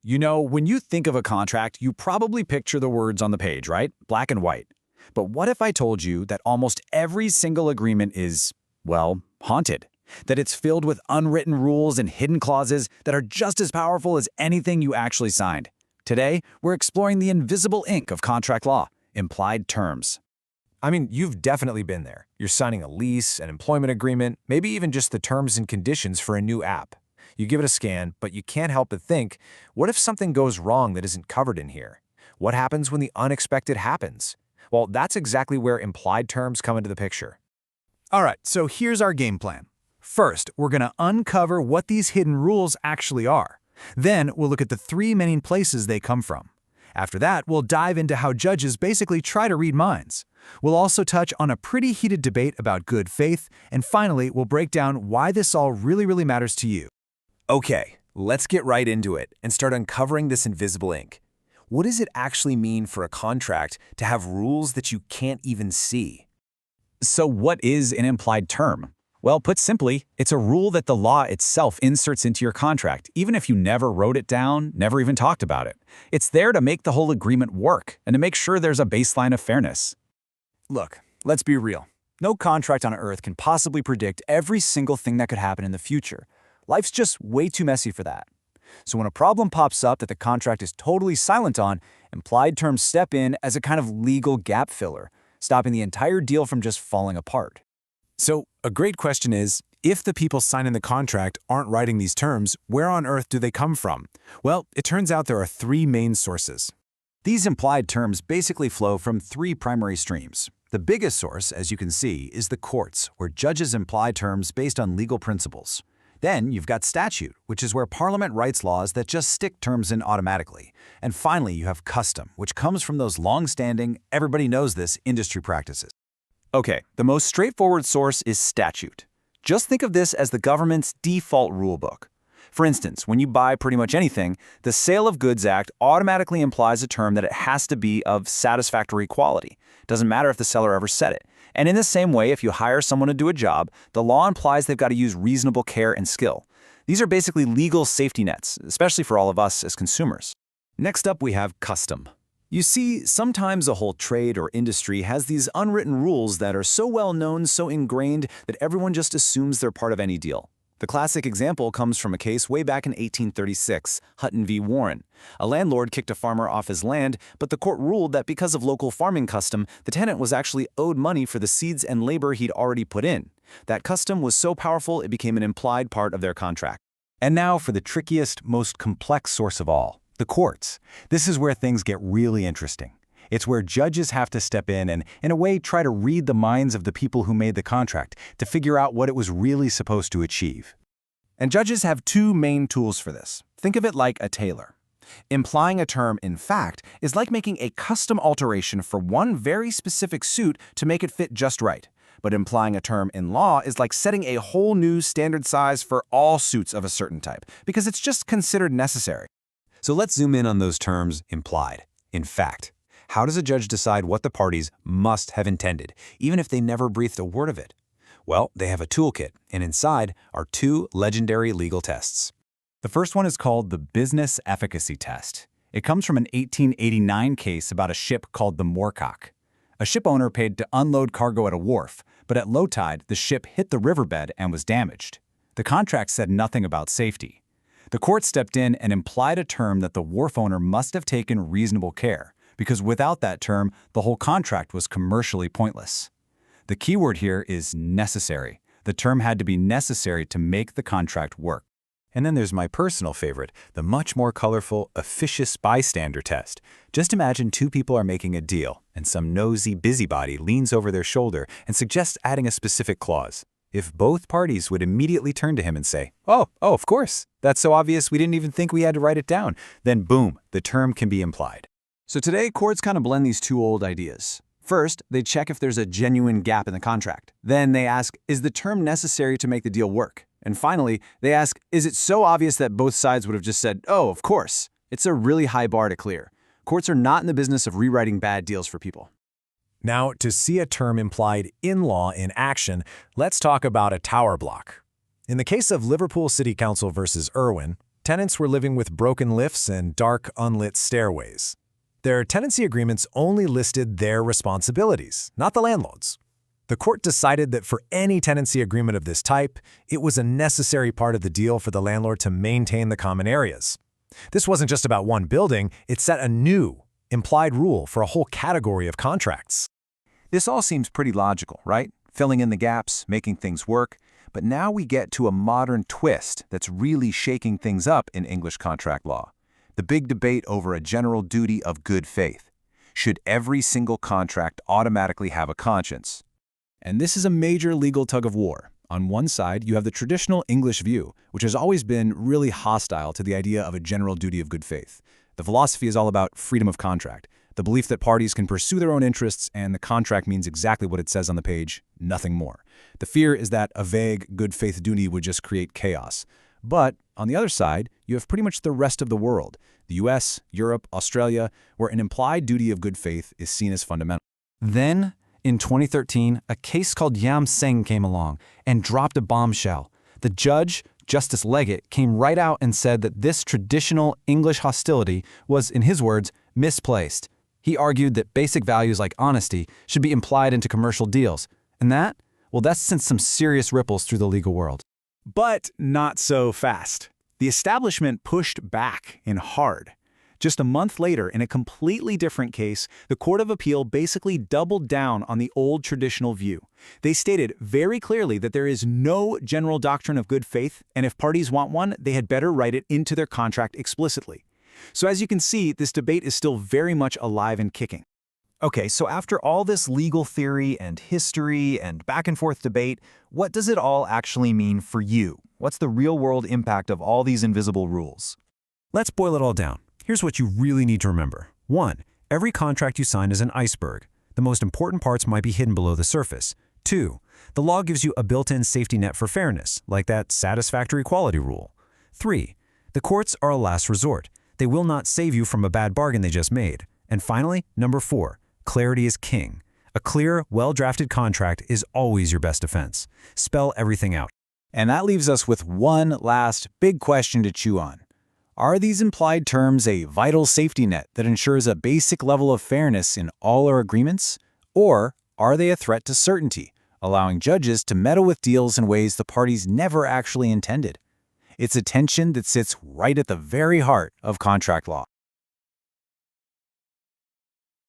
You know, when you think of a contract, you probably picture the words on the page, right? Black and white. But what if I told you that almost every single agreement is, well, haunted? That it's filled with unwritten rules and hidden clauses that are just as powerful as anything you actually signed. Today, we're exploring the invisible ink of contract law, implied terms. I mean, you've definitely been there. You're signing a lease, an employment agreement, maybe even just the terms and conditions for a new app. You give it a scan, but you can't help but think, what if something goes wrong that isn't covered in here? What happens when the unexpected happens? Well, that's exactly where implied terms come into the picture. All right, so here's our game plan. First, we're going to uncover what these hidden rules actually are. Then, we'll look at the three main places they come from. After that, we'll dive into how judges basically try to read minds. We'll also touch on a pretty heated debate about good faith, and finally, we'll break down why this all really matters to you. Okay, let's get right into it and start uncovering this invisible ink. What does it actually mean for a contract to have rules that you can't even see? So what is an implied term? Well, put simply, it's a rule that the law itself inserts into your contract, even if you never wrote it down, never even talked about it. It's there to make the whole agreement work and to make sure there's a baseline of fairness. Look, let's be real. No contract on Earth can possibly predict every single thing that could happen in the future. Life's just way too messy for that. So when a problem pops up that the contract is totally silent on, implied terms step in as a kind of legal gap filler, stopping the entire deal from just falling apart. So, a great question is, if the people signing the contract aren't writing these terms, where on earth do they come from? Well, it turns out there are three main sources. These implied terms basically flow from three primary streams. The biggest source, as you can see, is the courts, where judges imply terms based on legal principles. Then you've got statute, which is where Parliament writes laws that just stick terms in automatically. And finally, you have custom, which comes from those long-standing, everybody knows this, industry practices. Okay, the most straightforward source is statute. Just think of this as the government's default rulebook. For instance, when you buy pretty much anything, the Sale of Goods Act automatically implies a term that it has to be of satisfactory quality. Doesn't matter if the seller ever said it. And in the same way, if you hire someone to do a job, the law implies they've got to use reasonable care and skill. These are basically legal safety nets, especially for all of us as consumers. Next up, we have custom. You see, sometimes a whole trade or industry has these unwritten rules that are so well known, so ingrained, that everyone just assumes they're part of any deal. The classic example comes from a case way back in 1836, Hutton v. Warren. A landlord kicked a farmer off his land, but the court ruled that because of local farming custom, the tenant was actually owed money for the seeds and labor he'd already put in. That custom was so powerful it became an implied part of their contract. And now for the trickiest, most complex source of all, the courts. This is where things get really interesting. It's where judges have to step in and, in a way, try to read the minds of the people who made the contract to figure out what it was really supposed to achieve. And judges have two main tools for this. Think of it like a tailor. Implying a term, in fact, is like making a custom alteration for one very specific suit to make it fit just right. But implying a term in law is like setting a whole new standard size for all suits of a certain type, because it's just considered necessary. So let's zoom in on those terms implied. In fact, how does a judge decide what the parties must have intended, even if they never breathed a word of it? Well, they have a toolkit, and inside are two legendary legal tests. The first one is called the business efficacy test. It comes from an 1889 case about a ship called the Moorcock. A ship owner paid to unload cargo at a wharf, but at low tide, the ship hit the riverbed and was damaged. The contract said nothing about safety. The court stepped in and implied a term that the wharf owner must have taken reasonable care, because without that term, the whole contract was commercially pointless. The key word here is necessary. The term had to be necessary to make the contract work. And then there's my personal favorite, the much more colorful, officious bystander test. Just imagine two people are making a deal, and some nosy busybody leans over their shoulder and suggests adding a specific clause. If both parties would immediately turn to him and say, oh, of course, that's so obvious we didn't even think we had to write it down, then boom, the term can be implied. So today, courts kind of blend these two old ideas. First, they check if there's a genuine gap in the contract. Then they ask, is the term necessary to make the deal work? And finally, they ask, is it so obvious that both sides would have just said, oh, of course? It's a really high bar to clear. Courts are not in the business of rewriting bad deals for people. Now, to see a term implied in law in action, let's talk about a tower block. In the case of Liverpool City Council versus Irwin, tenants were living with broken lifts and dark, unlit stairways. Their tenancy agreements only listed their responsibilities, not the landlord's. The court decided that for any tenancy agreement of this type, it was a necessary part of the deal for the landlord to maintain the common areas. This wasn't just about one building, it set a new, implied rule for a whole category of contracts. This all seems pretty logical, right? Filling in the gaps, making things work. But now we get to a modern twist that's really shaking things up in English contract law. The big debate over a general duty of good faith. Should every single contract automatically have a conscience? And this is a major legal tug-of-war. On one side, you have the traditional English view, which has always been really hostile to the idea of a general duty of good faith. The philosophy is all about freedom of contract, the belief that parties can pursue their own interests and the contract means exactly what it says on the page, nothing more. The fear is that a vague good faith duty would just create chaos. But on the other side, you have pretty much the rest of the world, the US, Europe, Australia, where an implied duty of good faith is seen as fundamental. Then, in 2013, a case called Yam Seng came along and dropped a bombshell. The judge, Justice Leggett, came right out and said that this traditional English hostility was, in his words, misplaced. He argued that basic values like honesty should be implied into commercial deals. And that? Well, that's sent some serious ripples through the legal world. But not so fast. The establishment pushed back and hard. Just a month later, in a completely different case, the Court of Appeal basically doubled down on the old traditional view. They stated very clearly that there is no general doctrine of good faith, and if parties want one, they had better write it into their contract explicitly. So as you can see, this debate is still very much alive and kicking. Okay, so after all this legal theory and history and back-and-forth debate, what does it all actually mean for you? What's the real-world impact of all these invisible rules? Let's boil it all down. Here's what you really need to remember. 1. Every contract you sign is an iceberg. The most important parts might be hidden below the surface. 2. The law gives you a built-in safety net for fairness, like that satisfactory quality rule. 3. The courts are a last resort. They will not save you from a bad bargain they just made. And finally, number 4, clarity is king. A clear, well-drafted contract is always your best defense. Spell everything out. And that leaves us with one last big question to chew on. Are these implied terms a vital safety net that ensures a basic level of fairness in all our agreements? Or are they a threat to certainty, allowing judges to meddle with deals in ways the parties never actually intended? It's a tension that sits right at the very heart of contract law.